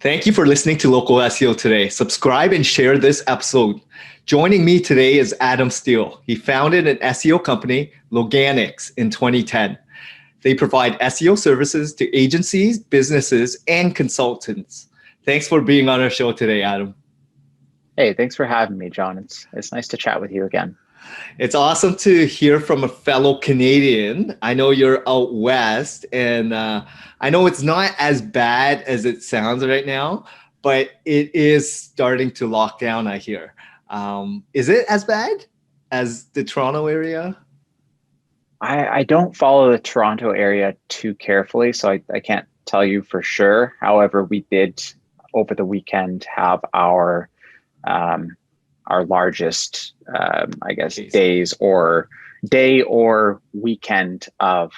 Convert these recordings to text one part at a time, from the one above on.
Thank you for listening to Local SEO today. Subscribe and share this episode. Joining me today is Adam Steele. He founded an SEO company, Loganics, in 2010. They provide SEO services to agencies, businesses, and consultants. Thanks for being on our show today, Adam. Hey, thanks for having me, John. It's nice to chat with you again. It's awesome to hear from a fellow Canadian. I know you're out west, and I know it's not as bad as it sounds right now, but it is starting to lock down, I hear. Is it as bad as the Toronto area? I don't follow the Toronto area too carefully, so I can't tell you for sure. However, we did over the weekend have our largest, I guess, day or weekend of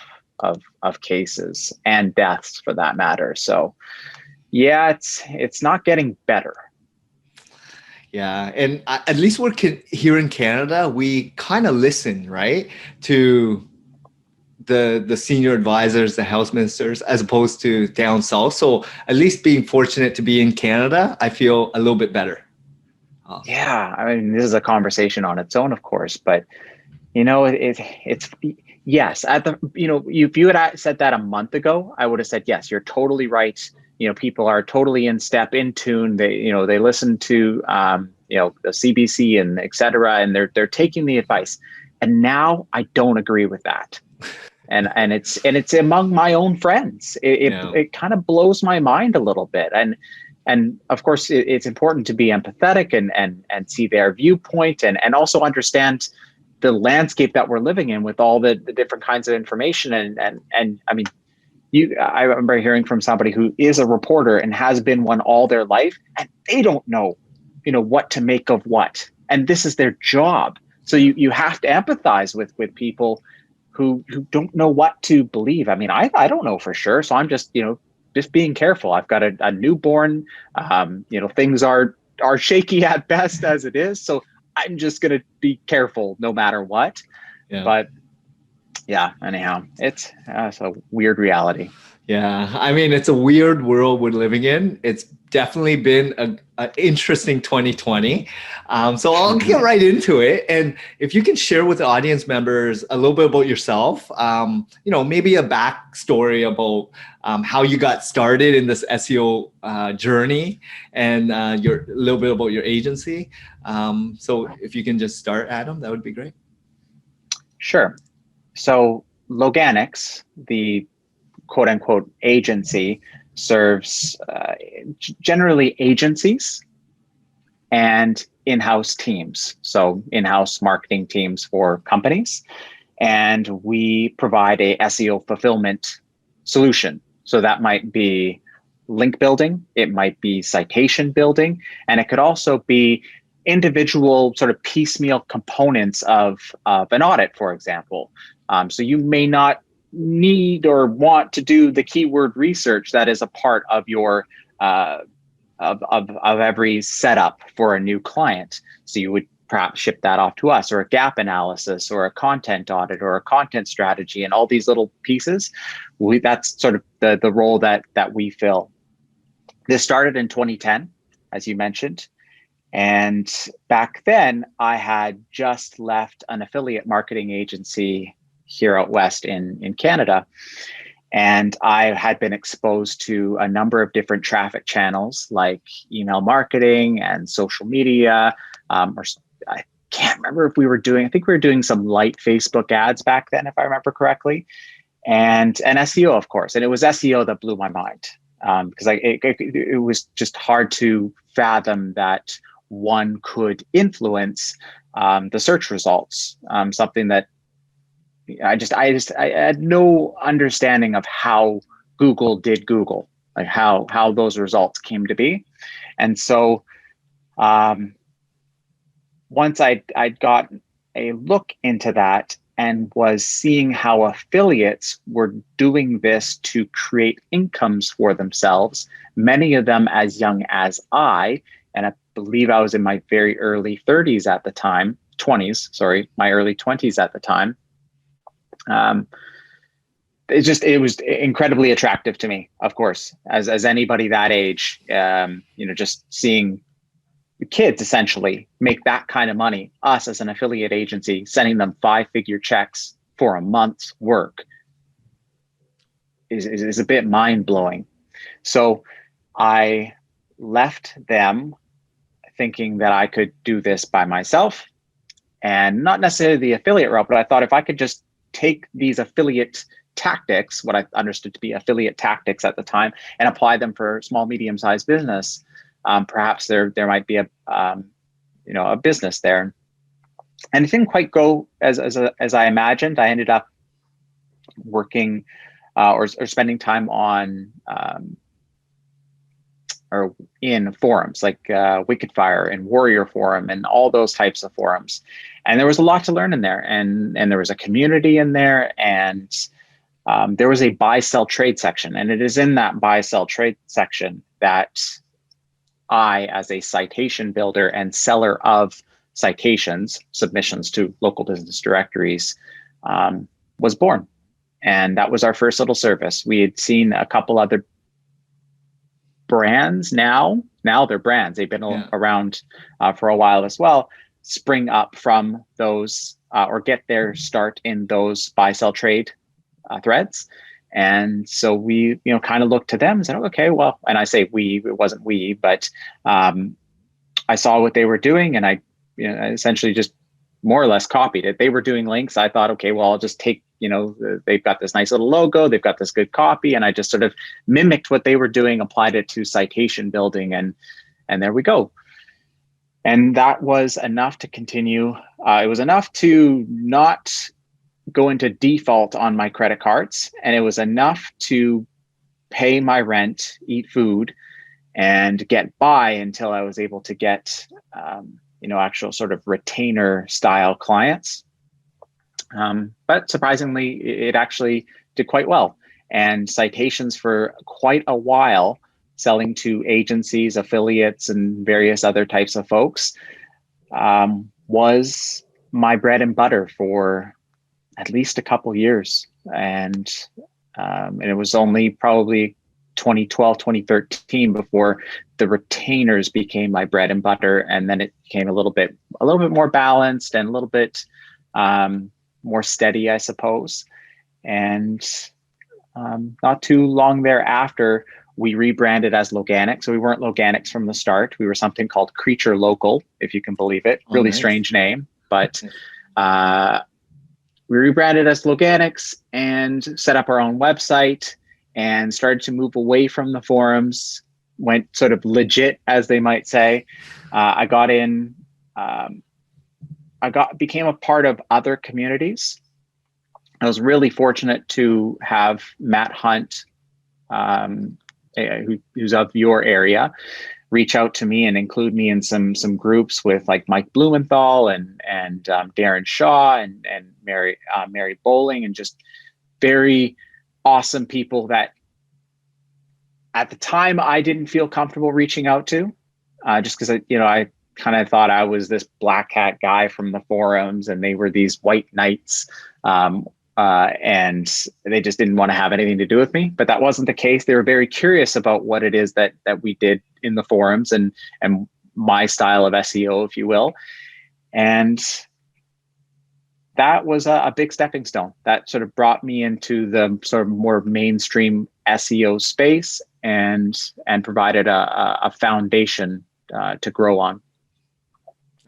cases and deaths for that matter. So, yeah, it's not getting better. Yeah, and at least we're here in Canada, we kind of listen, right, to the senior advisors, the health ministers, as opposed to down south. So at least being fortunate to be in Canada, I feel a little bit better. Yeah, I mean, this is a conversation on its own, of course, but it's yes. If you had said that a month ago, I would have said yes. You're totally right. People are totally in step, in tune. They listen to the CBC and et cetera, and they're taking the advice. And now I don't agree with that. And it's among my own friends. It kind of blows my mind a little bit. And of course, it's important to be empathetic and see their viewpoint and also understand the landscape that we're living in with all the different kinds of information. And I mean, I remember hearing from somebody who is a reporter and has been one all their life, and they don't know, what to make of what. And this is their job. So you have to empathize with people who don't know what to believe. I mean, I don't know for sure. So I'm just being careful. I've got a newborn. Things are shaky at best as it is. So I'm just going to be careful no matter what. Yeah. But yeah, anyhow, it's a weird reality. Yeah, I mean, it's a weird world we're living in. It's definitely been an interesting 2020. So I'll get right into it. And if you can share with the audience members a little bit about yourself, maybe a backstory about how you got started in this SEO journey and a little bit about your agency. So if you can just start, Adam, that would be great. Sure. So Loganics, the quote unquote agency, serves generally agencies and in-house teams. So in-house marketing teams for companies. And we provide a SEO fulfillment solution. So that might be link building, it might be citation building, and it could also be individual sort of piecemeal components of an audit, for example. So you may not need or want to do the keyword research that is a part of your of every setup for a new client. So you would perhaps ship that off to us, or a gap analysis, or a content audit, or a content strategy, and all these little pieces. That's sort of the role that we fill. This started in 2010, as you mentioned. And back then, I had just left an affiliate marketing agency here out west in Canada. And I had been exposed to a number of different traffic channels like email marketing and social media. Or I can't remember if I think we were doing some light Facebook ads back then, if I remember correctly. And SEO, of course. And it was SEO that blew my mind because it was just hard to fathom that one could influence the search results, something that I had no understanding of how Google did Google, like how those results came to be. And so once I'd got a look into that and was seeing how affiliates were doing this to create incomes for themselves, many of them as young as I believe I was in my very early 30s at the time, my early 20s at the time. it was incredibly attractive to me, of course, as anybody that age, just seeing kids essentially make that kind of money, us as an affiliate agency, sending them 5-figure checks for a month's work is a bit mind blowing. So I left them thinking that I could do this by myself, and not necessarily the affiliate route, but I thought if I could just take these affiliate tactics, what I understood to be affiliate tactics at the time, and apply them for small, medium-sized business, perhaps there might be a business there. And it didn't quite go as I imagined. I ended up working or spending time on or in forums like Wikidfire and Warrior Forum and all those types of forums. And there was a lot to learn in there, and there was a community in there, and there was a buy, sell, trade section. And it is in that buy, sell, trade section that I, as a citation builder and seller of citations, submissions to local business directories, was born. And that was our first little service. We had seen a couple other brands. Now they're brands. They've been around for a while as well, spring up from those or get their start in those buy, sell, trade threads. And so we, kind of looked to them and said, okay, well, and I say we, it wasn't we, but I saw what they were doing, and I essentially just more or less copied it. They were doing links. I thought, okay, well, I'll just take, they've got this nice little logo, they've got this good copy, and I just sort of mimicked what they were doing, applied it to citation building, and there we go. And that was enough to continue. It was enough to not go into default on my credit cards, and it was enough to pay my rent, eat food, and get by until I was able to get actual sort of retainer style clients. But surprisingly, it actually did quite well. And citations for quite a while, selling to agencies, affiliates, and various other types of folks, was my bread and butter for at least a couple years. And it was only probably 2012, 2013 before the retainers became my bread and butter. And then it became a little bit more balanced and a little bit more steady, I suppose. And not too long thereafter, we rebranded as Loganic. So we weren't Loganics from the start. We were something called Creature Local, if you can believe it. Really nice. Strange name, but we rebranded as Loganics and set up our own website and started to move away from the forums, went sort of legit, as they might say. I got in, became a part of other communities. I was really fortunate to have Matt Hunt, who's of your area, reach out to me and include me in some groups with like Mike Blumenthal and Darren Shaw and Mary Bowling, and just very awesome people that at the time I didn't feel comfortable reaching out to, just because I kind of thought I was this black hat guy from the forums and they were these white knights, and they just didn't want to have anything to do with me. But that wasn't the case. They were very curious about what it is that we did in the forums and my style of SEO, if you will. And that was a big stepping stone that sort of brought me into the sort of more mainstream SEO space and provided a foundation to grow on.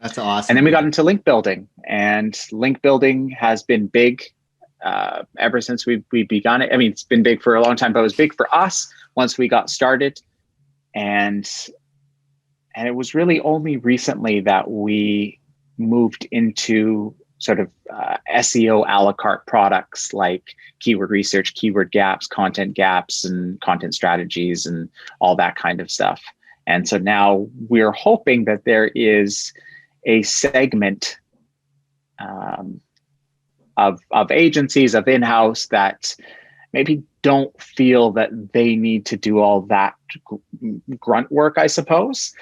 That's awesome. And then we got into link building, and link building has been big ever since we begun it. I mean, it's been big for a long time, but it was big for us once we got started. And it was really only recently that we moved into sort of SEO a la carte products like keyword research, keyword gaps, and content strategies, and all that kind of stuff. And so now we're hoping that there is a segment of agencies, of in-house, that maybe don't feel that they need to do all that grunt work, I suppose,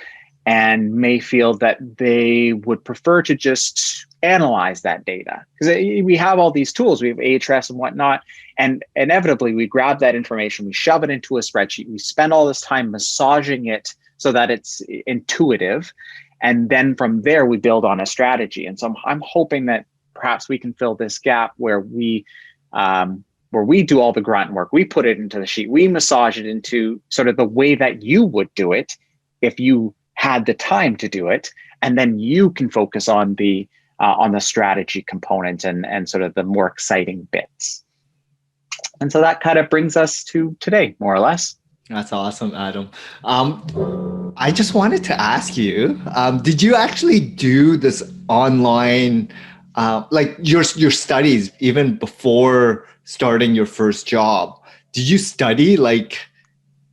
and may feel that they would prefer to just analyze that data. Because we have all these tools, we have Ahrefs and whatnot, and inevitably we grab that information, we shove it into a spreadsheet, we spend all this time massaging it so that it's intuitive, and then from there we build on a strategy. And so I'm hoping that perhaps we can fill this gap where we do all the grunt work, we put it into the sheet, we massage it into sort of the way that you would do it if you had the time to do it, and then you can focus on the strategy component and sort of the more exciting bits. And so that kind of brings us to today, more or less. That's awesome, Adam. I just wanted to ask you, did you actually do this online, like your studies even before starting your first job? Did you study like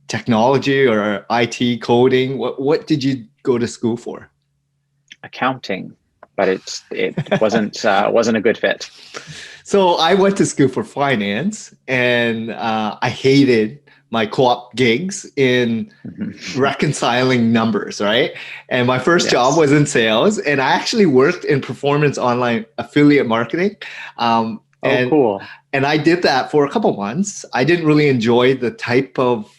technology or IT coding? What did you go to school for? Accounting, but it wasn't a good fit. So I went to school for finance, and I hated my co-op gigs in reconciling numbers, right? And my first job was in sales, and I actually worked in performance online affiliate marketing. Cool. And I did that for a couple months. I didn't really enjoy the type of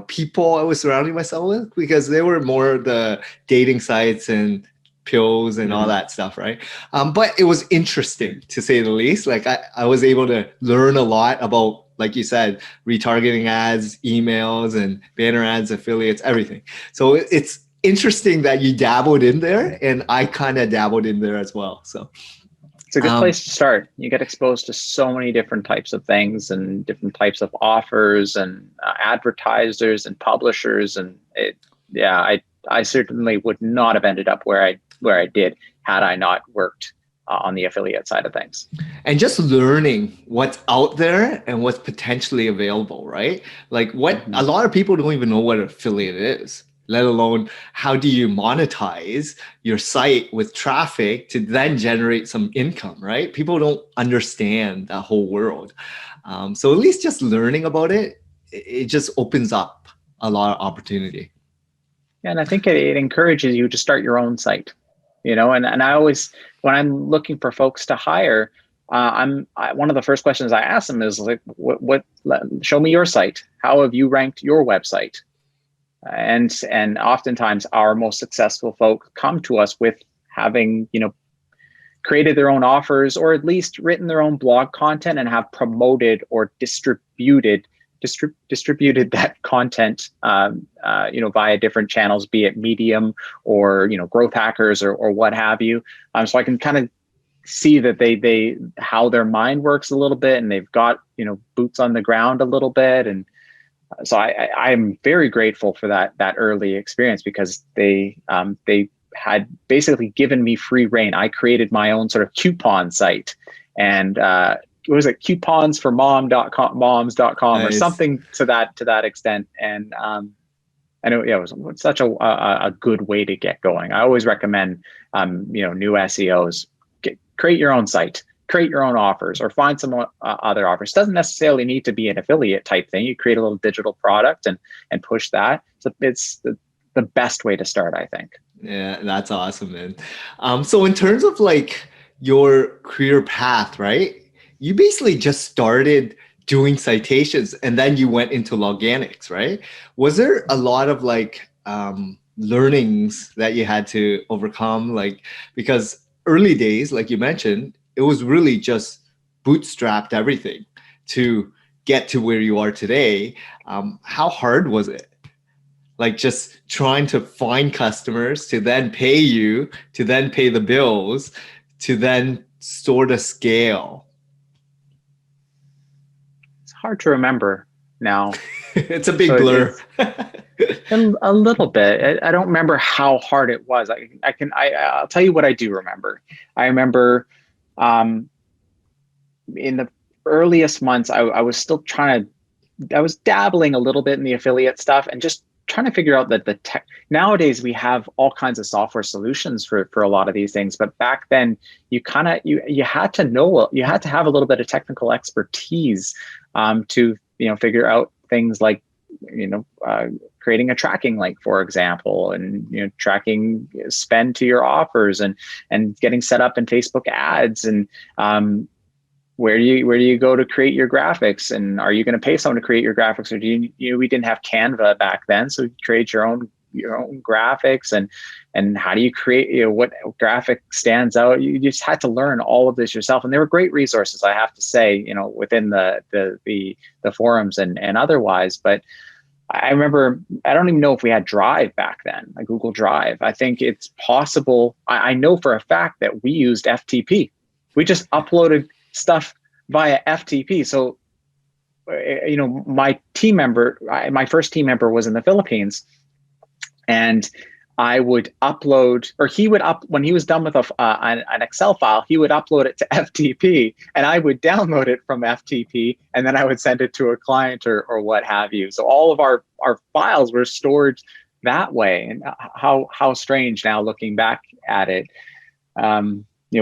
people I was surrounding myself with, because they were more the dating sites and pills and all that stuff, right? But it was interesting, to say the least. Like I was able to learn a lot about, like you said, retargeting ads, emails, and banner ads, affiliates, everything. So it's interesting that you dabbled in there, and I kind of dabbled in there as well. So it's a good place to start. You get exposed to so many different types of things and different types of offers and advertisers and publishers. And I certainly would not have ended up where I did had I not worked on the affiliate side of things. And just learning what's out there and what's potentially available, right? Like a lot of people don't even know what an affiliate is, let alone how do you monetize your site with traffic to then generate some income, right? People don't understand that whole world. So at least just learning about it, it just opens up a lot of opportunity. And I think it encourages you to start your own site, and I always, when I'm looking for folks to hire, one of the first questions I ask them is like, what show me your site. How have you ranked your website? And oftentimes our most successful folk come to us with having, created their own offers, or at least written their own blog content and have promoted or distributed that content, via different channels, be it Medium or, growth hackers or what have you. So I can kind of see that they how their mind works a little bit, and they've got, boots on the ground a little bit. And so I'm very grateful for that early experience, because they had basically given me free reign. I created my own sort of coupon site, and what was it, couponsformoms.com Nice. or something to that extent. And I know, it was such a good way to get going. I always recommend new SEOs, create your own site, create your own offers, or find some other offers. It doesn't necessarily need to be an affiliate type thing. You create a little digital product and push that. So it's the best way to start, I think. Yeah, that's awesome, man. So in terms of like your career path, right? You basically just started doing citations and then you went into Loganics, right? Was there a lot of like learnings that you had to overcome? Like, because early days, like you mentioned, it was really just bootstrapped everything to get to where you are today. How hard was it? Like just trying to find customers to then pay you, to then pay the bills, to then sort of scale. It's hard to remember now. It's a big blur. A little bit. I don't remember how hard it was. I'll tell you what I do remember. I remember in the earliest months, I was still I was dabbling a little bit in the affiliate stuff and just trying to figure out that the tech. Nowadays we have all kinds of software solutions for a lot of these things, but back then you had to have a little bit of technical expertise to figure out things like creating a tracking link, for example, and tracking spend to your offers, and getting set up in Facebook ads, and where do you go to create your graphics, and are you going to pay someone to create your graphics, or do you we didn't have Canva back then, so you create your own graphics, and how do you create, what graphic stands out? You just had to learn all of this yourself, and there were great resources, I have to say, within the forums and otherwise. But I remember, I don't even know if we had Drive back then, like Google Drive. I think it's possible. I know for a fact that we used FTP. We just uploaded stuff via FTP. So, my first team member was in the Philippines, and I would upload, or he would when he was done with an Excel file, he would upload it to FTP, and I would download it from FTP, and then I would send it to a client or what have you. So all of our files were stored that way. And how strange now looking back at it.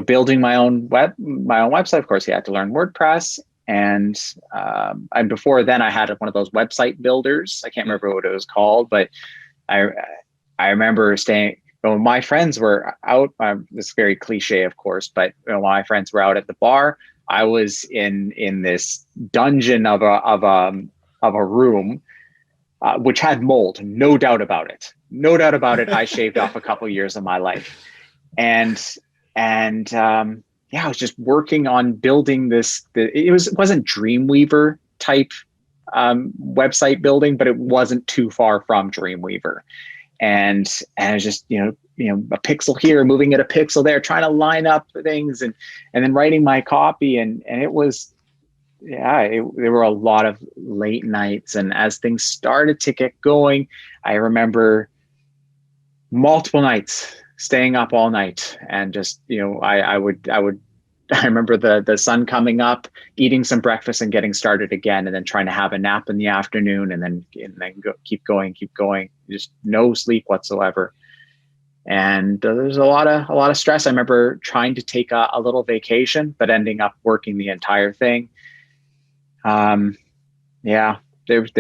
Building my own website. Of course, you had to learn WordPress, and before then I had one of those website builders. I can't remember what it was called, but I remember when my friends were out. This is very cliche, of course, but when my friends were out at the bar, I was in this dungeon of a room, which had mold, no doubt about it. No doubt about it. I shaved off a couple years of my life, and I was just working on building this. It wasn't Dreamweaver type website building, but it wasn't too far from Dreamweaver. And I was just, a pixel here, moving it a pixel there, trying to line up things, and then writing my copy. And it was, there were a lot of late nights. And as things started to get going, I remember multiple nights staying up all night, and just, I remember the sun coming up, eating some breakfast and getting started again, and then trying to have a nap in the afternoon, and then keep going, just no sleep whatsoever. And there's a lot of stress. I remember trying to take a little vacation, but ending up working the entire thing. There was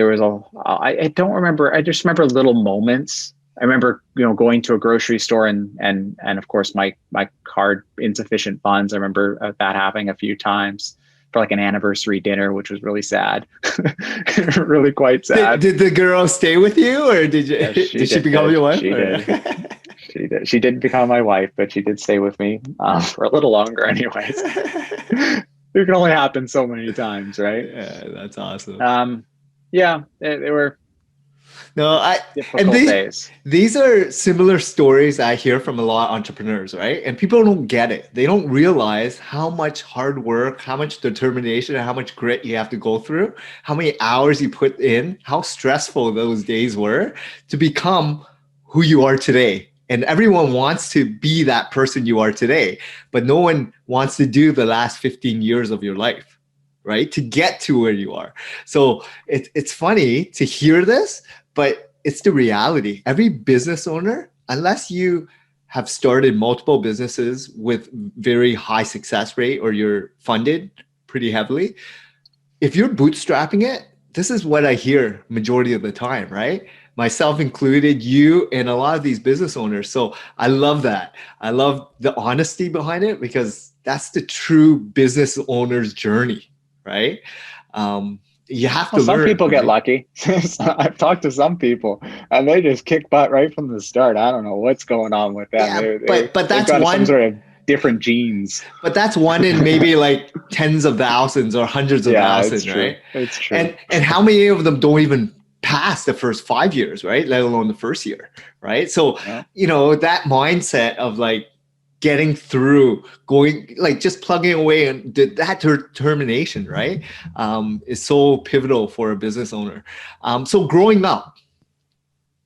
I don't remember. I just remember little moments. I remember, going to a grocery store and of course my card insufficient funds. I remember that happening a few times for like an anniversary dinner, which was really sad, really quite sad. Did the girl stay with you, or did you? Yeah, did she become your wife? She did. She did. She didn't become my wife, but she did stay with me for a little longer, anyways. It can only happen so many times, right? Yeah, that's awesome. They were. No, these are similar stories I hear from a lot of entrepreneurs, right? And people don't get it. They don't realize how much hard work, how much determination, and how much grit you have to go through, how many hours you put in, how stressful those days were to become who you are today. And everyone wants to be that person you are today, but no one wants to do the last 15 years of your life, right? To get to where you are. So it's funny to hear this, but it's the reality. Every business owner, unless you have started multiple businesses with very high success rate, or you're funded pretty heavily, if you're bootstrapping it, this is what I hear majority of the time, right? Myself included, you, and a lot of these business owners. So I love that. I love the honesty behind it, because that's the true business owner's journey, right? You have to learn. Some people get right? lucky. I've talked to some people, and they just kick butt right from the start. I don't know what's going on with them. Yeah, but that's got one some sort of different genes. But that's one in maybe like tens of thousands or hundreds of thousands, it's right? True. It's true. And how many of them don't even pass the first 5 years, right? Let alone the first year, right? So, that mindset of like getting through, going, like just plugging away, and that determination, right? Is so pivotal for a business owner. So growing up,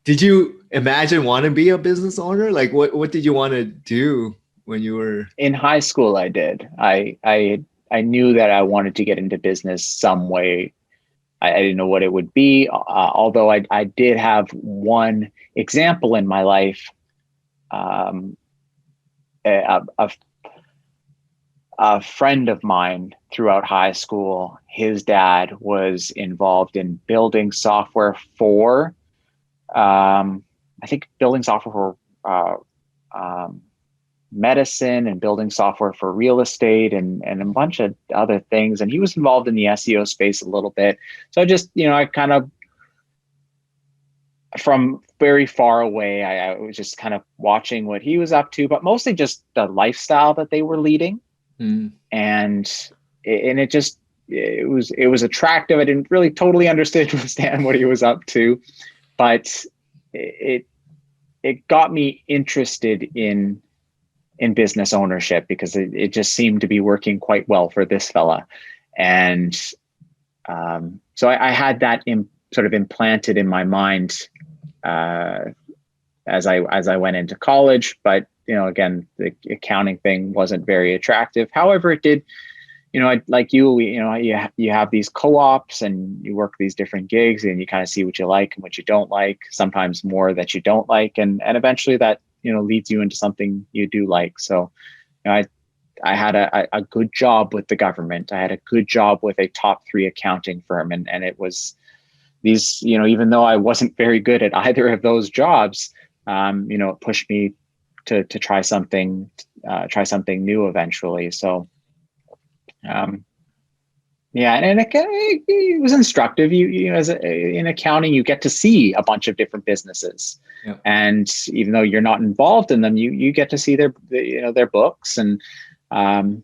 did you imagine want to be a business owner? Like what did you want to do when you were in high school? I did. I knew that I wanted to get into business some way. I didn't know what it would be, although I did have one example in my life. A friend of mine throughout high school, his dad was involved in building software for I think building software for medicine and building software for real estate and a bunch of other things. And he was involved in the SEO space a little bit. So I just, I kind of, from very far away, I was just kind of watching what he was up to, but mostly just the lifestyle that they were leading. And it was attractive. I didn't really totally understand what he was up to, but it got me interested in business ownership because it just seemed to be working quite well for this fella. And so I had that sort of implanted in my mind as I went into college. But again, the accounting thing wasn't very attractive. However, it did. Like you have these co-ops and you work these different gigs and you kind of see what you like and what you don't like. Sometimes more that you don't like, and eventually that leads you into something you do like. So, I had a good job with the government. I had a good job with a top 3 accounting firm, and it was these, even though I wasn't very good at either of those jobs, it pushed me to try something new eventually. So, yeah, and it was instructive. In accounting, you get to see a bunch of different businesses, and even though you're not involved in them, you get to see their books, and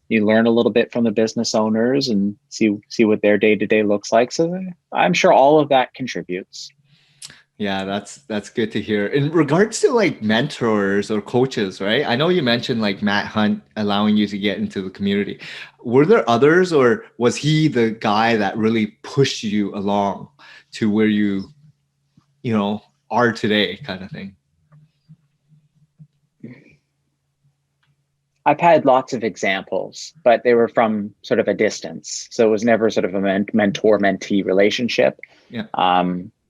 you learn a little bit from the business owners and see what their day-to-day looks like. So I'm sure all of that contributes. Yeah, that's good to hear. In regards to like mentors or coaches, right? I know you mentioned like Matt Hunt allowing you to get into the community. Were there others, or was he the guy that really pushed you along to where you are today, kind of thing? I've had lots of examples, but they were from sort of a distance. So it was never sort of a mentor-mentee relationship. Yeah.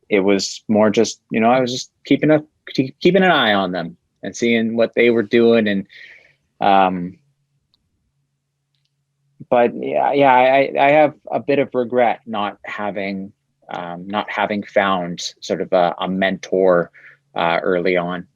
It was more just, I was just keeping an eye on them and seeing what they were doing. And, but I have a bit of regret not having found sort of a mentor early on.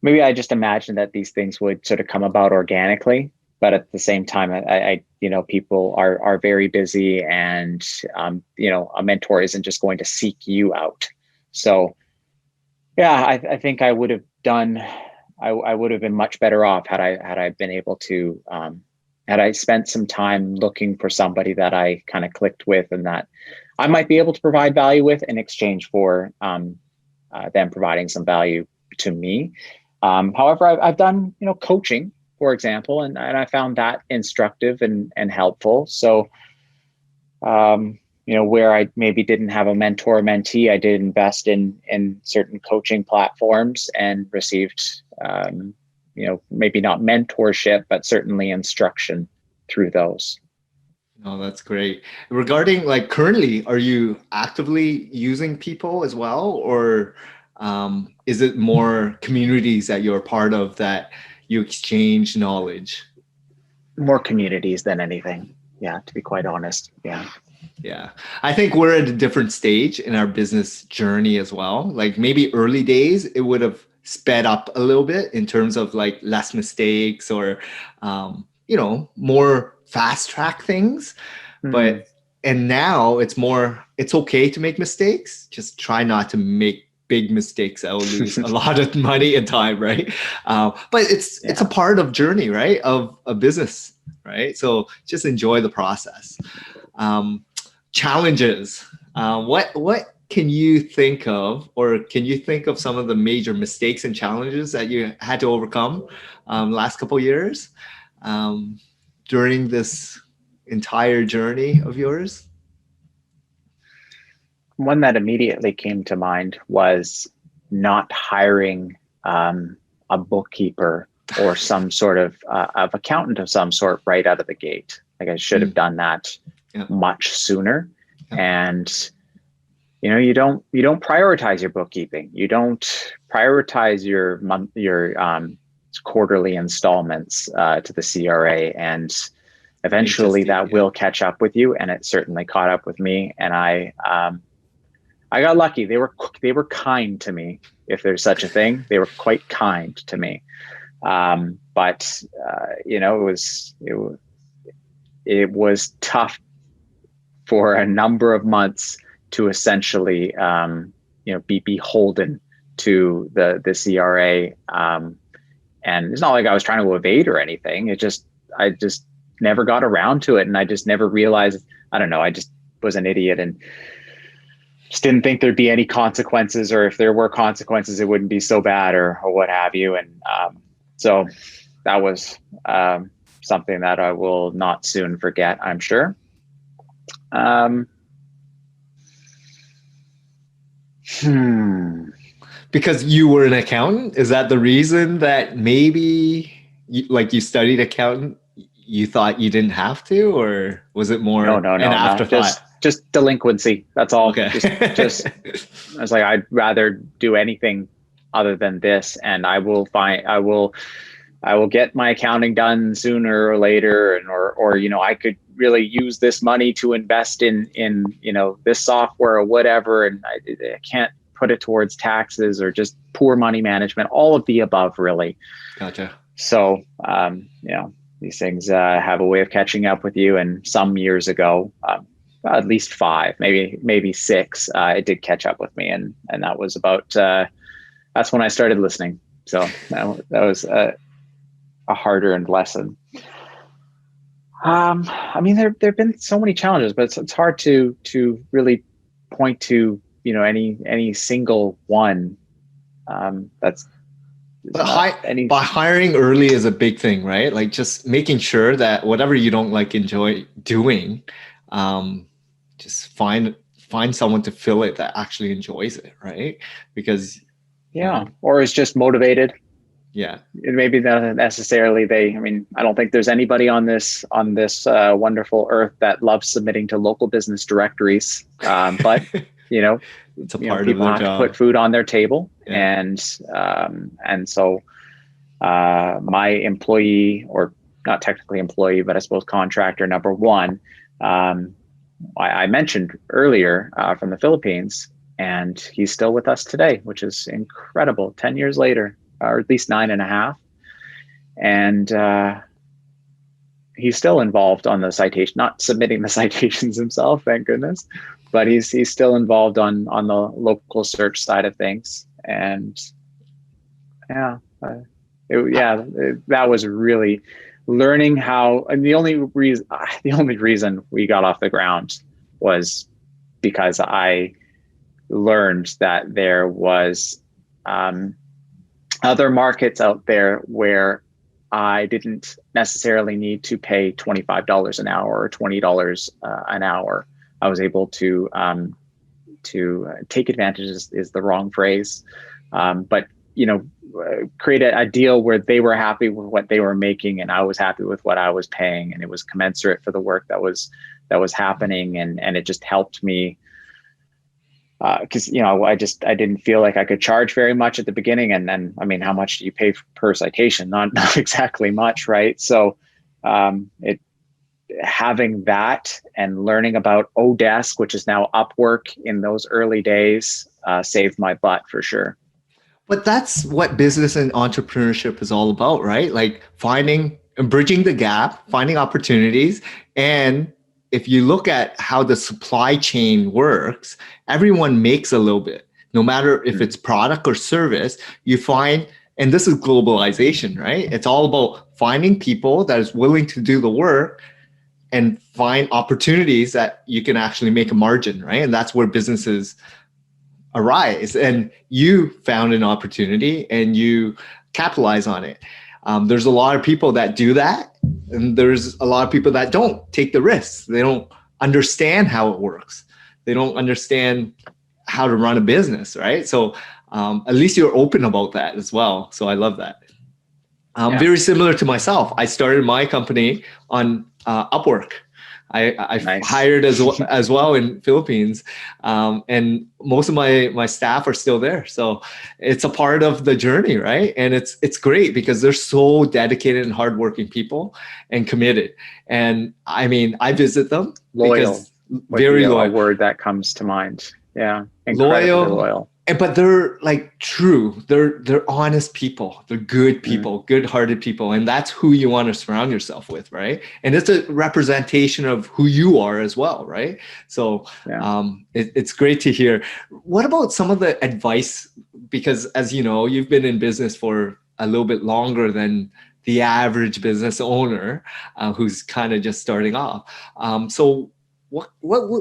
Maybe I just imagined that these things would sort of come about organically. But at the same time, I people are very busy, and a mentor isn't just going to seek you out. So, yeah, I think I would have done. I would have been much better off had I been able to had I spent some time looking for somebody that I kind of clicked with and that I might be able to provide value with in exchange for them providing some value to me. However, I've done coaching, for example, and I found that instructive and helpful. So, where I maybe didn't have a mentor or mentee, I did invest in certain coaching platforms and received, maybe not mentorship, but certainly instruction through those. Oh, that's great. Regarding like currently, are you actively using people as well, or is it more communities that you're part of that you exchange knowledge? More communities than anything. Yeah, to be quite honest. Yeah. Yeah. I think we're at a different stage in our business journey as well. Like maybe early days, it would have sped up a little bit in terms of like less mistakes or, more fast track things. And now it's okay to make mistakes. Just try not to make big mistakes. I will lose a lot of money and time, right? But it's a part of journey, right? Of a business, right? So just enjoy the process. Challenges. What can you think of, or can you think of some of the major mistakes and challenges that you had to overcome last couple of years during this entire journey of yours? One that immediately came to mind was not hiring a bookkeeper or some sort of accountant of some sort right out of the gate. Like I should have done that much sooner. And you don't prioritize your bookkeeping. You don't prioritize your quarterly installments to the CRA, and eventually that will catch up with you. And it certainly caught up with me. And I I got lucky. They were kind to me, if there's such a thing. They were quite kind to me. But it was tough for a number of months to essentially be beholden to the CRA. And it's not like I was trying to evade or anything. I just never got around to it, and I just never realized. I don't know. I just was an idiot and just didn't think there'd be any consequences, or if there were consequences, it wouldn't be so bad, or what have you. And so that was something that I will not soon forget, I'm sure. Because you were an accountant? Is that the reason that maybe you studied accountant, you thought you didn't have to, or was it more an afterthought? Just delinquency. That's all. Okay. just I was like, I'd rather do anything other than this, and I will get my accounting done sooner or later, and or I could really use this money to invest in this software or whatever, and I can't put it towards taxes or just poor money management, all of the above, really. Gotcha. So these things have a way of catching up with you, and some years ago, at least 5, maybe 6, it did catch up with me, and that was about that's when I started listening. So that was a hard-earned lesson. There've been so many challenges, but it's hard to really point to any single one. By hiring early is a big thing, right? Like just making sure that whatever you don't enjoy doing, just find someone to fill it that actually enjoys it, right? Because or is just motivated. Yeah. Maybe not necessarily I don't think there's anybody on this wonderful earth that loves submitting to local business directories. But it's a part people of have job. to put food on their table. Yeah. And so my employee, or not technically employee, but I suppose contractor number 1, I mentioned earlier, from the Philippines, and he's still with us today, which is incredible. 10 years later, or at least 9.5. And he's still involved on the citation, not submitting the citations himself, thank goodness, but he's still involved on the local search side of things. And that was really learning how, and the only reason we got off the ground was because I learned that there was other markets out there where I didn't necessarily need to pay $25 an hour or $20 an hour. I was able to take advantage is the wrong phrase, but create a deal where they were happy with what they were making, and I was happy with what I was paying, and it was commensurate for the work that was happening, and it just helped me. Because I didn't feel like I could charge very much at the beginning, and then how much do you pay per citation? Not exactly much, right? So having that and learning about Odesk, which is now Upwork, in those early days saved my butt for sure. But that's what business and entrepreneurship is all about, right? Like finding and bridging the gap, finding opportunities. And if you look at how the supply chain works, everyone makes a little bit, no matter if it's product or service. You find, and this is globalization, right? It's all about finding people that is willing to do the work and find opportunities that you can actually make a margin, right? And that's where businesses arise. And you found an opportunity and you capitalize on it. There's a lot of people that do that, and there's a lot of people that don't take the risks. They don't understand how it works. They don't understand how to run a business, right? So at least you're open about that as well. So I love that. Very similar to myself. I started my company on Upwork. I Nice. hired as well in Philippines, and most of my staff are still there. So it's a part of the journey, right? And it's great because they're so dedicated and hardworking people and committed. And I visit them. Loyal. Very loyal. A word that comes to mind. Yeah. incredibly loyal, loyal. but they're like true. They're honest people. They're good Mm, people, good-hearted people, and that's who you want to surround yourself with, right? And it's a representation of who you are as well, right? So yeah. it's great to hear. What about some of the advice? Because as you know, you've been in business for a little bit longer than the average business owner who's kind of just starting off. So what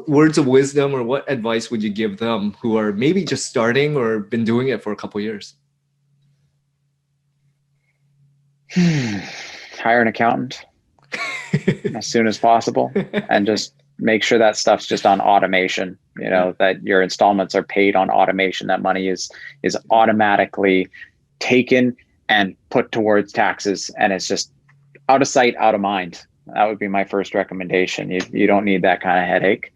words of wisdom or what advice would you give them who are maybe just starting or been doing it for a couple of years? Hire an accountant as soon as possible, and just make sure that stuff's just on automation. Yeah. That your installments are paid on automation. That money is automatically taken and put towards taxes, and it's just out of sight, out of mind. That would be my first recommendation. You don't need that kind of headache.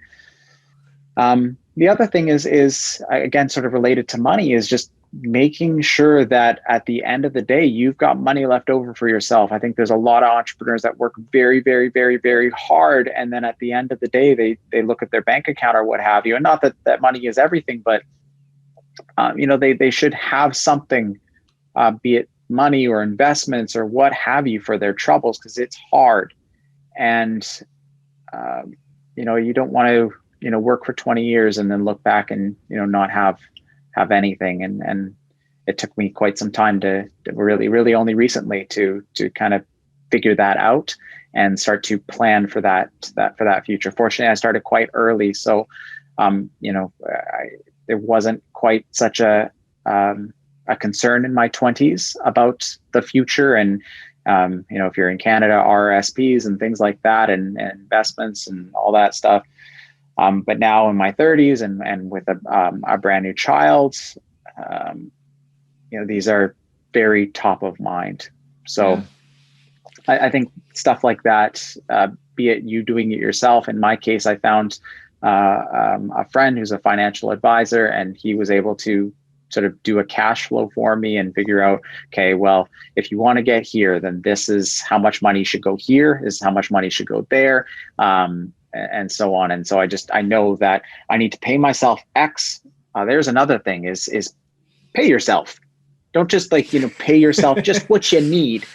The other thing is again, sort of related to money, is just making sure that at the end of the day, you've got money left over for yourself. I think there's a lot of entrepreneurs that work very, very, very, very hard. And then at the end of the day, they look at their bank account or what have you. And not that money is everything, but they should have something, be it money or investments or what have you, for their troubles, because it's hard. And you don't want to work for 20 years and then look back and not have anything. And it took me quite some time to really only recently to kind of figure that out and start to plan for that future. Fortunately, I started quite early, so there wasn't quite such a concern in my 20s about the future. And if you're in Canada, RRSPs and things like that, and investments and all that stuff. But now in my 30s and with a brand new child, these are very top of mind. So yeah. I think stuff like that, be it you doing it yourself. In my case, I found a friend who's a financial advisor, and he was able to sort of do a cash flow for me and figure out, okay, well, if you want to get here, then this is how much money should go here, this is how much money should go there, and so on. And so I know that I need to pay myself X. There's another thing is pay yourself. Don't just pay yourself just what you need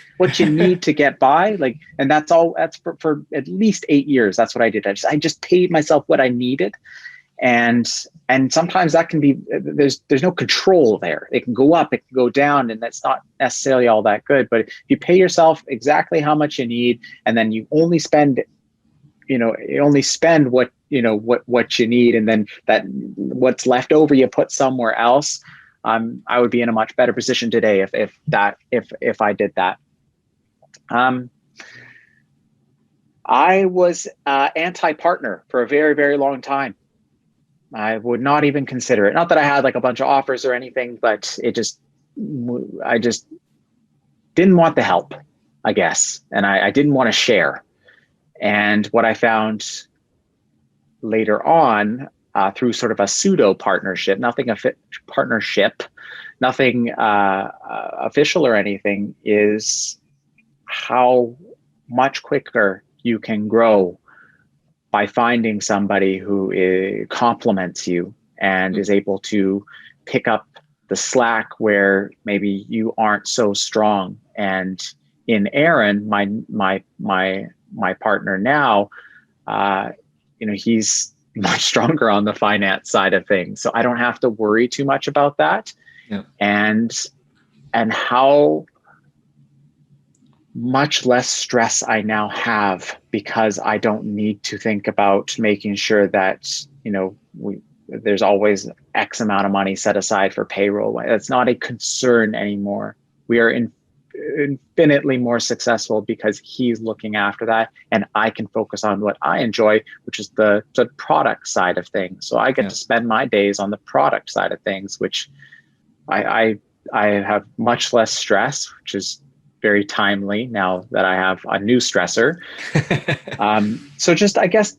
to get by. And that's for at least 8 years. That's what I did. I just paid myself what I needed. And sometimes that can be, there's no control there. It can go up, it can go down, and that's not necessarily all that good. But if you pay yourself exactly how much you need, and then you only spend what you need, and then that what's left over you put somewhere else, I would be in a much better position today if I did that. I was anti-partner for a very, very long time. I would not even consider it. Not that I had a bunch of offers or anything, but I just didn't want the help, I guess. And I didn't want to share. And what I found later on, through sort of a pseudo partnership, nothing official or anything, is how much quicker you can grow by finding somebody who complements you and is able to pick up the slack where maybe you aren't so strong. And in Aaron, my partner now, he's much stronger on the finance side of things, so I don't have to worry too much about that. Yeah. And how much less stress I now have, because I don't need to think about making sure that, there's always X amount of money set aside for payroll. It's not a concern anymore. We are infinitely more successful because he's looking after that, and I can focus on what I enjoy, which is the product side of things. So I get to spend my days on the product side of things, which I have much less stress, which is very timely now that I have a new stressor. So I guess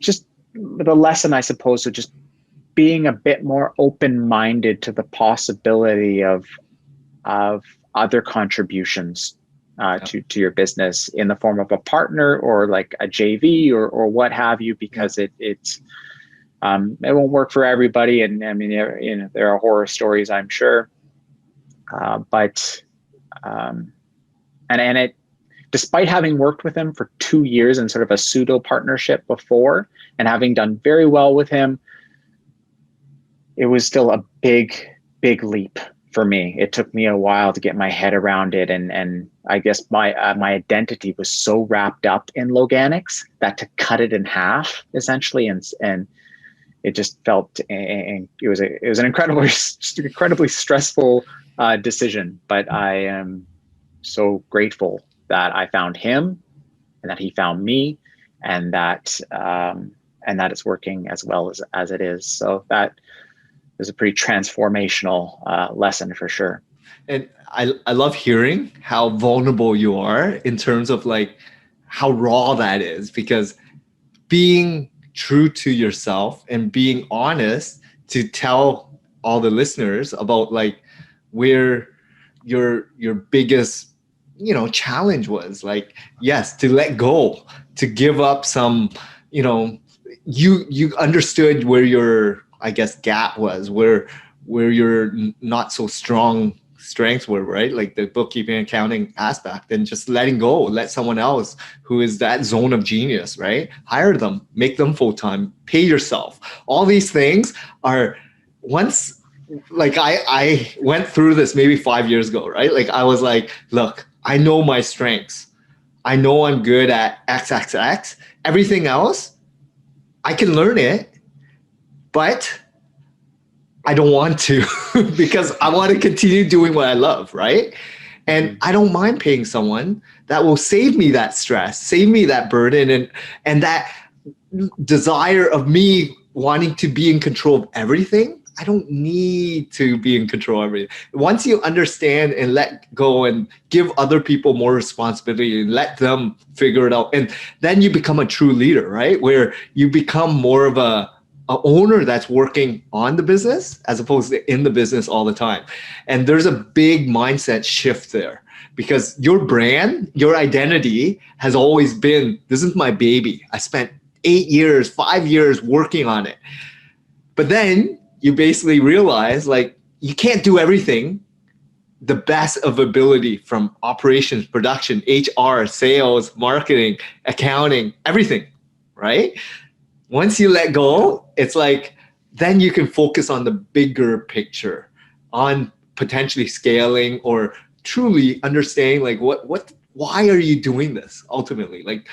the lesson, I suppose, would just being a bit more open-minded to the possibility of other contributions to your business in the form of a partner or like a JV or what have you, because It won't work for everybody, and I mean, there are horror stories, I'm sure, but and it, despite having worked with him for 2 years in sort of a pseudo partnership before, and having done very well with him, it was still a big leap for me. It took me a while to get my head around it, and I guess my identity was so wrapped up in Loganics that to cut it in half essentially, and it just felt, and it was an incredibly stressful decision. But I am so grateful that I found him, and that he found me, and that it's working as well as it is. So that is a pretty transformational lesson for sure. And I love hearing how vulnerable you are in terms of like how raw that is, because being true to yourself and being honest to tell all the listeners about like where your biggest challenge was, like, yes, to let go, to give up some, you understood where your, I guess, gap was, where your not so strong strengths were, right? Like the bookkeeping, accounting aspect, and just letting go, let someone else who is that zone of genius, right? Hire them, make them full-time, pay yourself. All these things are, once, like I went through this maybe 5 years ago, right? Like I was like, look, I know my strengths. I know I'm good at XXX. Everything else, I can learn it, but I don't want to because I want to continue doing what I love, right? And I don't mind paying someone that will save me that stress, save me that burden, and that desire of me wanting to be in control of everything. I don't need to be in control of everything. Once you understand and let go and give other people more responsibility and let them figure it out, and then you become a true leader, right? Where you become more of a owner that's working on the business as opposed to in the business all the time. And there's a big mindset shift there, because your brand, your identity has always been, this is my baby. I spent 8 years, 5 years working on it. But then you basically realize like you can't do everything the best of ability, from operations, production, HR, sales, marketing, accounting, everything, right? Once you let go, it's like, then you can focus on the bigger picture, on potentially scaling or truly understanding like why are you doing this ultimately? Like,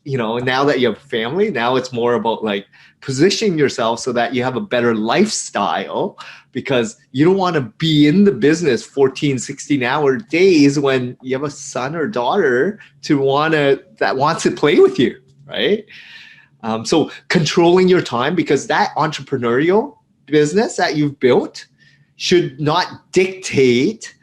now that you have a family, now it's more about like positioning yourself so that you have a better lifestyle, because you don't want to be in the business 14, 16-hour days when you have a son or daughter that wants to play with you, right? So controlling your time, because that entrepreneurial business that you've built should not dictate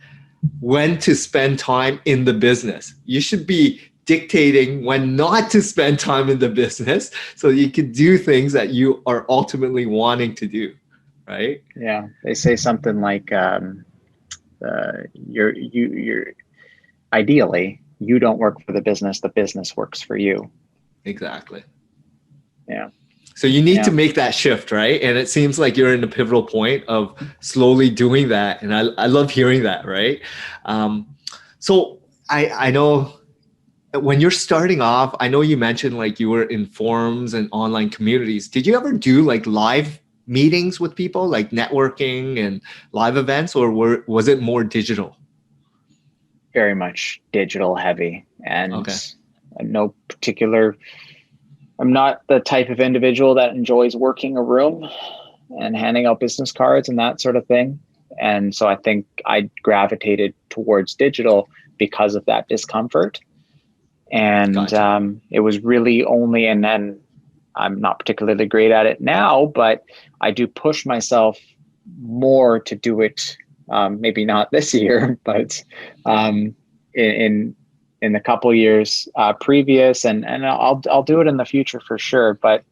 when to spend time in the business. You should be dictating when not to spend time in the business so you can do things that you are ultimately wanting to do, right? Yeah, they say something like, you're ideally, you don't work for the business works for you. Exactly. Yeah. So you need to make that shift, right? And it seems like you're in a pivotal point of slowly doing that. And I love hearing that, right? So I know when you're starting off, I know you mentioned like you were in forums and online communities. Did you ever do like live meetings with people, like networking and live events, or was it more digital? Very much digital heavy, and Okay. no particular, I'm not the type of individual that enjoys working a room and handing out business cards and that sort of thing. And so I think I gravitated towards digital because of that discomfort. And Gotcha. it was really only, and then I'm not particularly great at it now, but I do push myself more to do it. Maybe not this year, but in the couple years previous, and I'll do it in the future for sure. But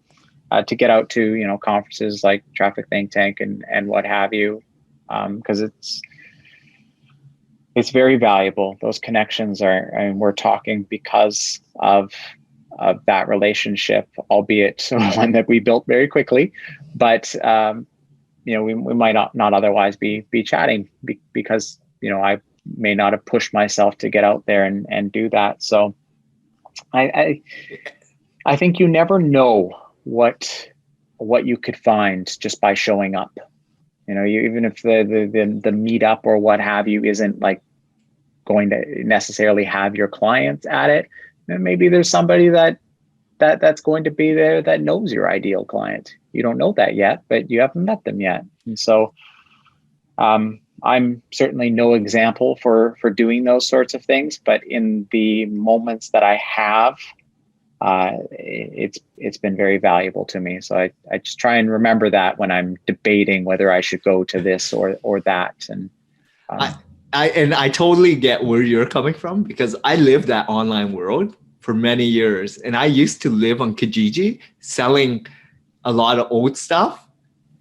to get out to conferences like Traffic Think Tank and what have you, because it's very valuable. Those connections are, I mean, we're talking because of that relationship, albeit one that we built very quickly. But we might not otherwise be chatting because I may not have pushed myself to get out there and do that. So I think you never know what you could find just by showing up. Even if the meetup or what have you isn't like going to necessarily have your clients at it, then maybe there's somebody that's going to be there that knows your ideal client. You don't know that yet, but you haven't met them yet. And so I'm certainly no example for doing those sorts of things, but in the moments that I have, it's been very valuable to me. So I just try and remember that when I'm debating whether I should go to this or that. And I totally get where you're coming from, because I lived that online world for many years, and I used to live on Kijiji selling a lot of old stuff.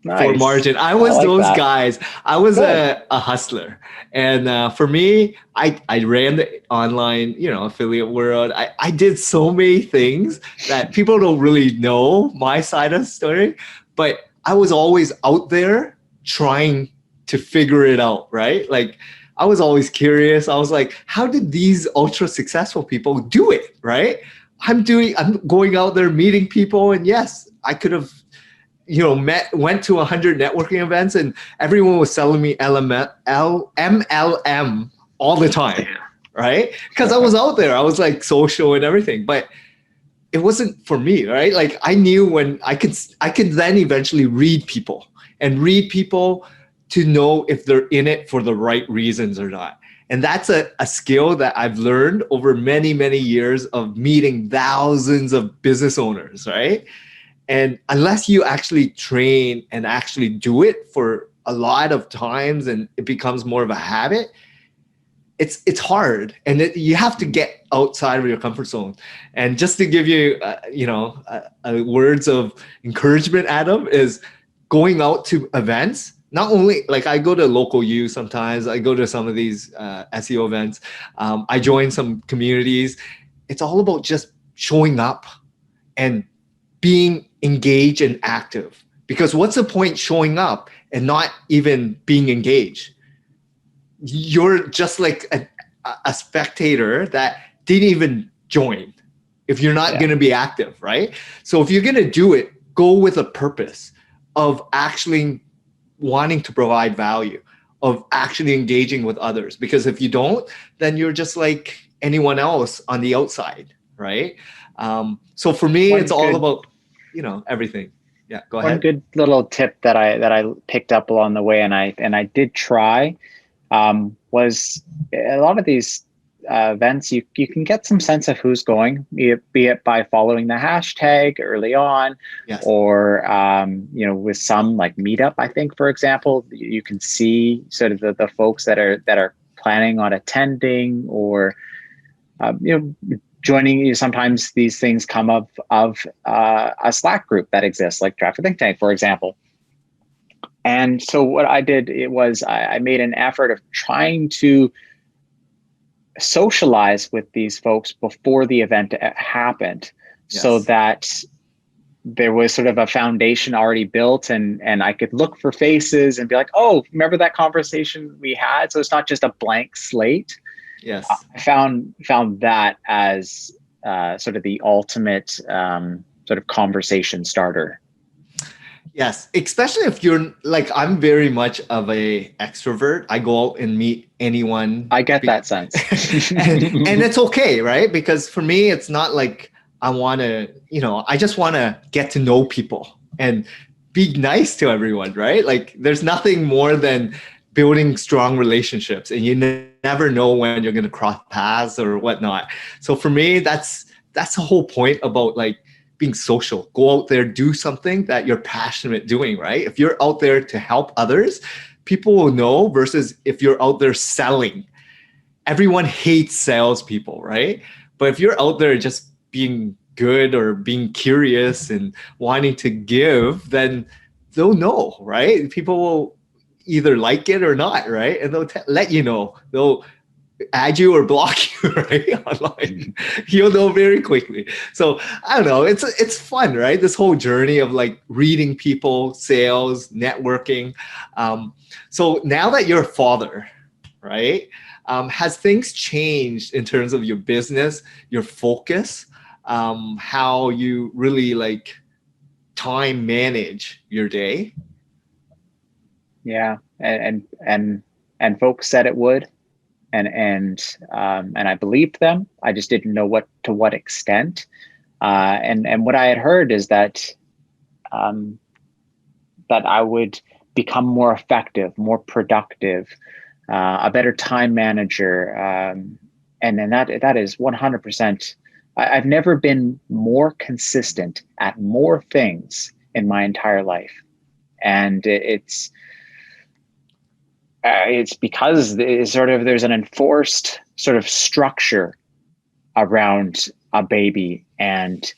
Nice. For margin. I was those guys. I was a hustler. And for me, I ran the online, affiliate world. I did so many things that people don't really know my side of the story, but I was always out there trying to figure it out, right? Like, I was always curious. I was like, how did these ultra successful people do it, right? I'm going out there meeting people, and yes, I could have went to 100 networking events, and everyone was selling me MLM all the time, right? Because I was out there, I was like social and everything, but it wasn't for me, right? Like, I knew when I could then eventually read people to know if they're in it for the right reasons or not. And that's a skill that I've learned over many, many years of meeting thousands of business owners, right? And unless you actually train and actually do it for a lot of times and it becomes more of a habit, it's hard. And you have to get outside of your comfort zone. And just to give you, words of encouragement, Adam, is going out to events. Not only, like, I go to local U sometimes, I go to some of these SEO events, I join some communities. It's all about just showing up and being engaged and active. Because what's the point showing up and not even being engaged? You're just like a spectator that didn't even join if you're not going to be active, right? So if you're going to do it, go with a purpose of actually wanting to provide value, of actually engaging with others. Because if you don't, then you're just like anyone else on the outside, right? So for me, it's all about, everything. Yeah, go ahead. One good little tip that I picked up along the way, and I did try, was a lot of these events, you can get some sense of who's going, be it by following the hashtag early on, yes, or with some like Meetup, I think, for example, you can see sort of the folks that are planning on attending, or joining. Sometimes these things come of a Slack group that exists, like Traffic Think Tank, for example. And so what I did, I made an effort of trying to socialize with these folks before the event happened, yes, so that there was sort of a foundation already built, and I could look for faces and be like, oh, remember that conversation we had? So it's not just a blank slate. Yes. I found that as sort of the ultimate sort of conversation starter. Yes, especially if you're like, I'm very much of a extrovert. I go out and meet anyone. I get that sense. and it's okay, right? Because for me, it's not like I want to, I just want to get to know people and be nice to everyone, right? Like, there's nothing more than building strong relationships, and you never know when you're going to cross paths or whatnot. So for me, that's the whole point about like being social. Go out there, do something that you're passionate doing, right? If you're out there to help others, people will know, versus if you're out there selling. Everyone hates salespeople, right? But if you're out there just being good or being curious and wanting to give, then they'll know, right? People will either like it or not, right? And they'll let you know. They'll add you or block you, right? Online. You'll know very quickly. So I don't know. It's fun, right? This whole journey of like reading people, sales, networking. So now that you're a father, right? Has things changed in terms of your business, your focus, how you really like time manage your day? Yeah, and folks said it would, and I believed them. I just didn't know to what extent. And what I had heard is um, that I would become more effective, more productive, a better time manager, and that is 100%. I've never been more consistent at more things in my entire life, and it's because there's an enforced sort of structure around a baby and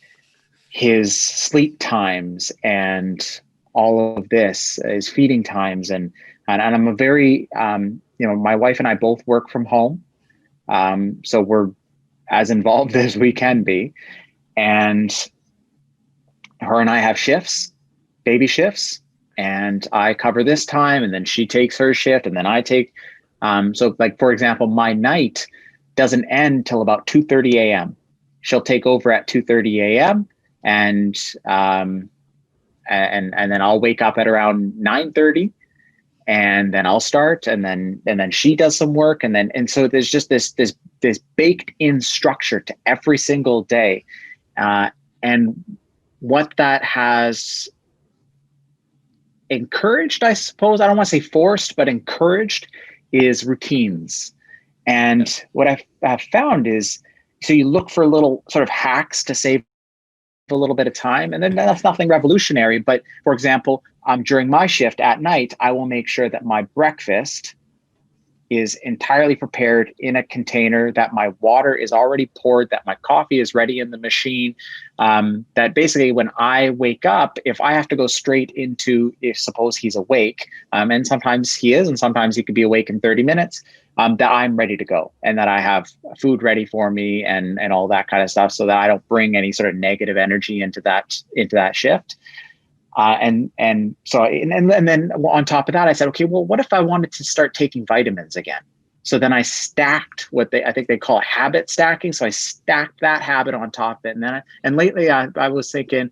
his sleep times and all of this, his feeding times, and I'm a very my wife and I both work from home, so we're as involved as we can be, and her and I have shifts, baby shifts, and I cover this time, and then she takes her shift, and then I take. So, like for example, my night doesn't end till about 2:30 a.m. She'll take over at 2:30 a.m. and and then I'll wake up at around 9:30, and then I'll start, and then she does some work, and so there's just this baked in structure to every single day, and what that has encouraged, I suppose, I don't want to say forced, but encouraged, is routines. And what I've found is, so you look for little sort of hacks to save a little bit of time, and then that's nothing revolutionary. But for example, during my shift at night, I will make sure that my breakfast is entirely prepared in a container, that my water is already poured, that my coffee is ready in the machine, that basically when I wake up, if I have to go straight into, if suppose he's awake, and sometimes he is, and sometimes he could be awake in 30 minutes, that I'm ready to go, and that I have food ready for me, and all that kind of stuff, so that I don't bring any sort of negative energy into that shift. And then on top of that, I said, okay, well, what if I wanted to start taking vitamins again? So then I stacked what I think they call habit stacking. So I stacked that habit on top of it. And lately I was thinking,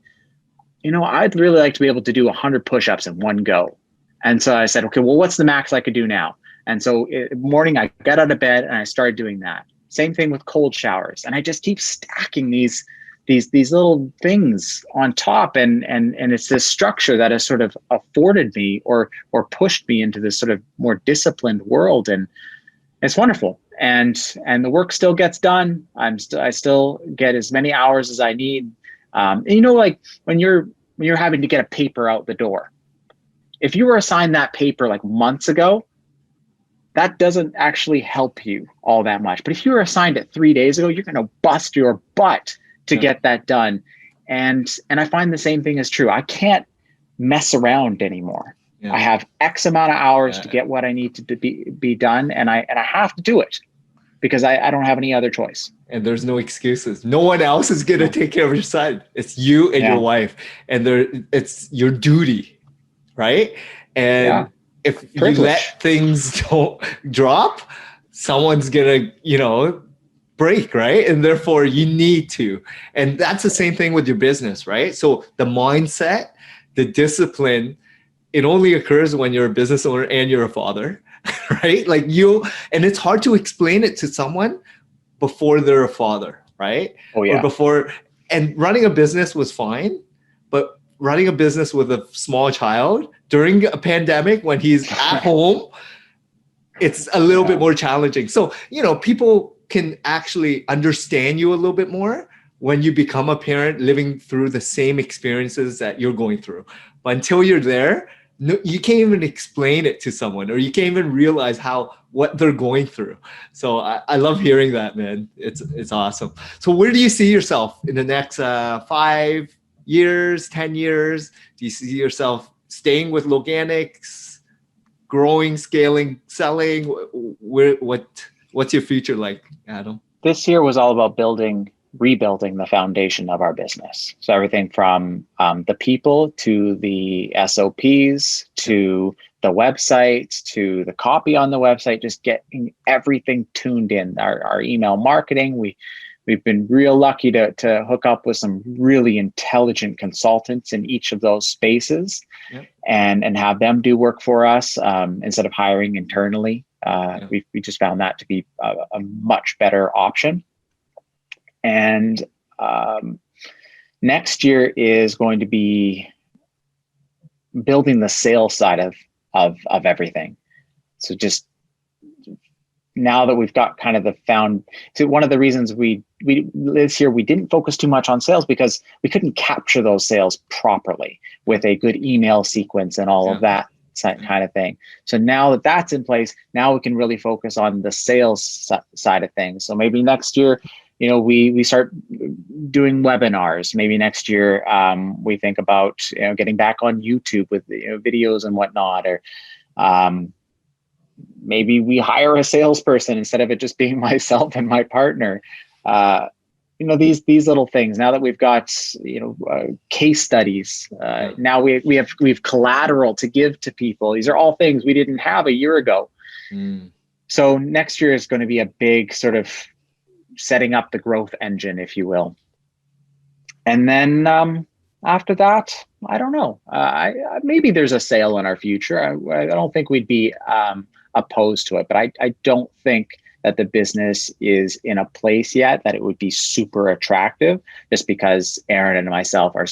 I'd really like to be able to do 100 push-ups in one go. And so I said, okay, well, what's the max I could do now? And so in the morning I got out of bed and I started doing that. Same thing with cold showers. And I just keep stacking these little things on top, and it's this structure that has sort of afforded me or pushed me into this sort of more disciplined world, and it's wonderful. And the work still gets done. I still get as many hours as I need. And like when you're having to get a paper out the door, if you were assigned that paper like months ago, that doesn't actually help you all that much. But if you were assigned it 3 days ago, you're going to bust your butt to get that done. And I find the same thing is true. I can't mess around anymore. Yeah. I have X amount of hours to get what I need to be done, and I have to do it because I don't have any other choice. And there's no excuses. No one else is going to take care of your son. It's you and your wife, and it's your duty, right? And if you let things don't drop, someone's going to, break, right? And therefore you need to. And that's the same thing with your business, right? So the mindset, the discipline, it only occurs when you're a business owner and you're a father, right? And it's hard to explain it to someone before they're a father, right? Oh yeah. And running a business was fine, but running a business with a small child during a pandemic when he's at home, it's a little bit more challenging. So, people can actually understand you a little bit more when you become a parent living through the same experiences that you're going through. But until you're there, you can't even explain it to someone, or you can't even realize what they're going through. So I love hearing that, man. It's awesome. So where do you see yourself in the next 5 years, 10 years? Do you see yourself staying with Loganics, growing, scaling, selling? What What's your future like, Adam? This year was all about rebuilding the foundation of our business. So everything from the people to the SOPs to the website to the copy on the website, just getting everything tuned in. Our email marketing, we've been real lucky to hook up with some really intelligent consultants in each of those spaces. Yep. and have them do work for us instead of hiring internally. We just found that to be a much better option. And next year is going to be building the sales side of everything. So just now that we've got kind of so one of the reasons we this year we didn't focus too much on sales because we couldn't capture those sales properly with a good email sequence and all of that kind of thing. So now that that's in place, now we can really focus on the sales side of things. So maybe next year, we start doing webinars. Maybe next year we think about getting back on YouTube with videos and whatnot, or maybe we hire a salesperson instead of it just being myself and my partner. These little things. Now that we've got case studies, now we have collateral to give to people. These are all things we didn't have a year ago. So next year is going to be a big sort of setting up the growth engine, if you will. And then after that, I don't know. Maybe there's a sale in our future. I don't think we'd be opposed to it, but I don't think that the business is in a place yet that it would be super attractive, just because Aaron and myself are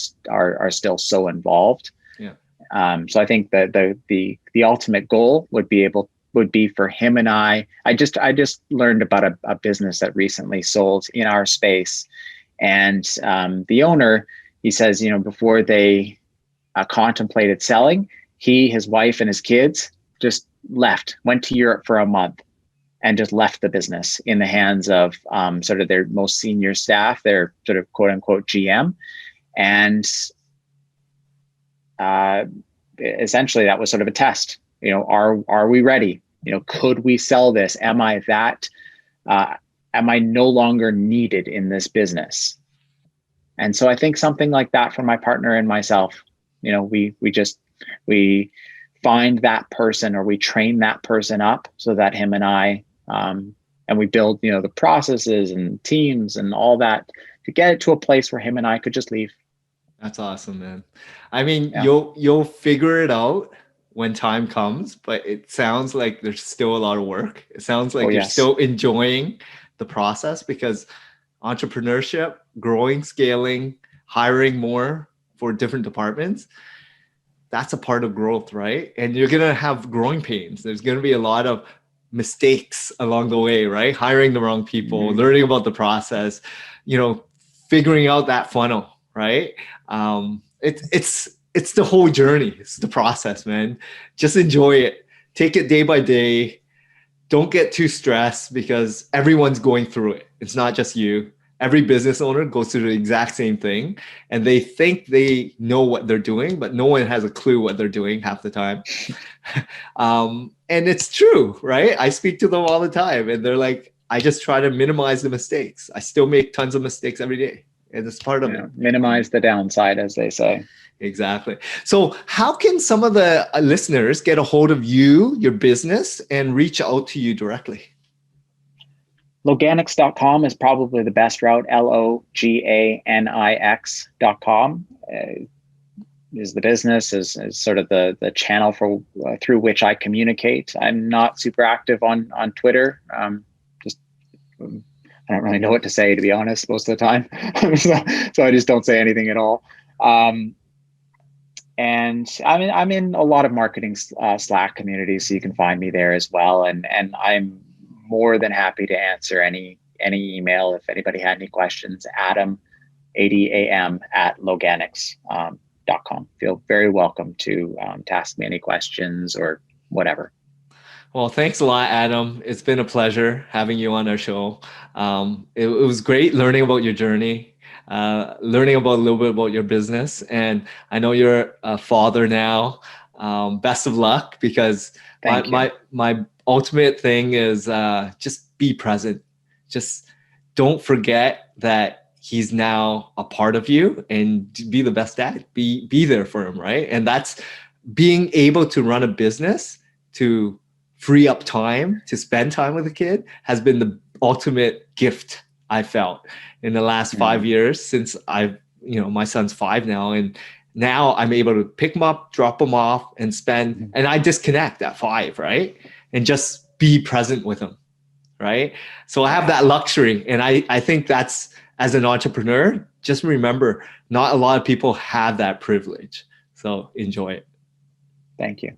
still so involved. So I think that the ultimate goal would be for him and I just learned about a business that recently sold in our space, and the owner, he says, before they contemplated selling, his wife and his kids just went to Europe for a month and just left the business in the hands of sort of their most senior staff, their sort of quote unquote GM. And essentially that was sort of a test. Are we ready? Could we sell this? Am I no longer needed in this business? And so I think something like that for my partner and myself, we find that person, or we train that person up so that him and I, and we build, the processes and teams and all that to get it to a place where him and I could just leave. That's awesome, man. I mean, you'll figure it out when time comes, but it sounds like there's still a lot of work. It sounds like you're still enjoying the process, because entrepreneurship, growing, scaling, hiring more for different departments, that's a part of growth, right? And you're going to have growing pains. There's going to be a lot of mistakes along the way, right? Hiring the wrong people, learning about the process, figuring out that funnel, right? It's the whole journey. It's the process, man. Just enjoy it. Take it day by day. Don't get too stressed, because everyone's going through it. It's not just you. Every business owner goes through the exact same thing, and they think they know what they're doing, but no one has a clue what they're doing half the time. And it's true, right? I speak to them all the time, and they're like, I just try to minimize the mistakes. I still make tons of mistakes every day, and it's part of it. Minimize the downside, as they say. Exactly. So how can some of the listeners get a hold of you, your business, and reach out to you directly? Loganix.com is probably the best route. Loganix.com is the business, is sort of the channel through which I communicate. I'm not super active on Twitter. I don't really know what to say, to be honest, most of the time. so I just don't say anything at all. And I'm in a lot of marketing Slack communities, so you can find me there as well. And I'm more than happy to answer any email if anybody had any questions. Adam, ADAM @Loganix.com. Feel very welcome to ask me any questions or whatever. Well, thanks a lot, Adam. It's been a pleasure having you on our show. It was great learning about your journey, learning about a little bit about your business. And I know you're a father now. Best of luck, because my ultimate thing is just be present. Just don't forget that he's now a part of you, and be the best dad. Be there for him, right? And that's being able to run a business to free up time to spend time with a kid has been the ultimate gift I felt in the last 5 years since my son's 5 now. And now I'm able to pick him up, drop him off, and and I disconnect at 5, right? And just be present with him, right? So I have that luxury. And I think that's, as an entrepreneur, just remember, not a lot of people have that privilege. So enjoy it. Thank you.